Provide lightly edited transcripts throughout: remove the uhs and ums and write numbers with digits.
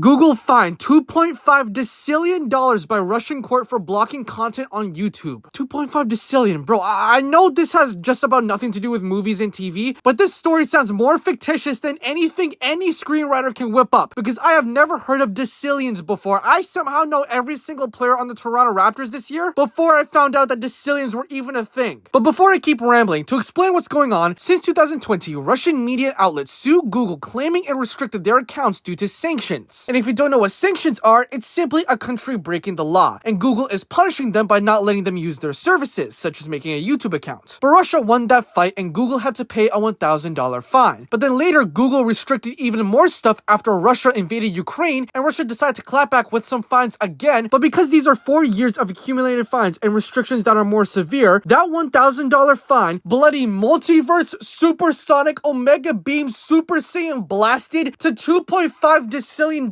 Google fined $2.5 decillion by Russian court for blocking content on YouTube. 2.5 decillion, bro. I know this has just about nothing to do with movies and TV, but this story sounds more fictitious than anything any screenwriter can whip up, because I have never heard of decillions before. I somehow know every single player on the Toronto Raptors this year before I found out that decillions were even a thing. But before I keep rambling, to explain what's going on, since 2020, Russian media outlets sued Google claiming it restricted their accounts due to sanctions. And if you don't know what sanctions are, it's simply a country breaking the law, and Google is punishing them by not letting them use their services, such as making a YouTube account. But Russia won that fight and Google had to pay a $1,000 fine. But then later, Google restricted even more stuff after Russia invaded Ukraine, and Russia decided to clap back with some fines again. But because these are 4 years of accumulated fines and restrictions that are more severe, that $1,000 fine, bloody multiverse supersonic omega beam super saiyan blasted to $2.5 decillion,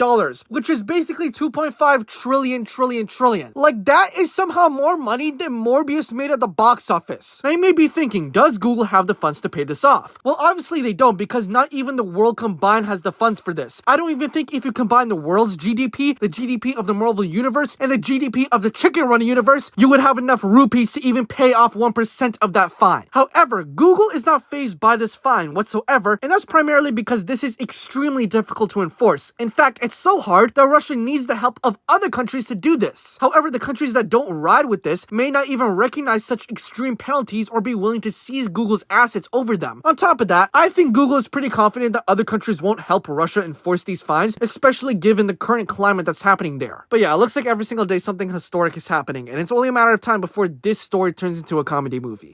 which is basically 2.5 trillion. Like, that is somehow more money than Morbius made at the box office. Now you may be thinking, does Google have the funds to pay this off? Well, obviously they don't, because not even the world combined has the funds for this. I don't even think if you combine the world's GDP, the GDP of the Marvel universe, and the GDP of the Chicken Run universe, you would have enough rupees to even pay off 1% of that fine. However, Google is not fazed by this fine whatsoever, and that's primarily because this is extremely difficult to enforce. In fact, it's so hard that Russia needs the help of other countries to do this. However, the countries that don't ride with this may not even recognize such extreme penalties or be willing to seize Google's assets over them. On top of that, I think Google is pretty confident that other countries won't help Russia enforce these fines, especially given the current climate that's happening there. But yeah, it looks like every single day something historic is happening, and it's only a matter of time before this story turns into a comedy movie.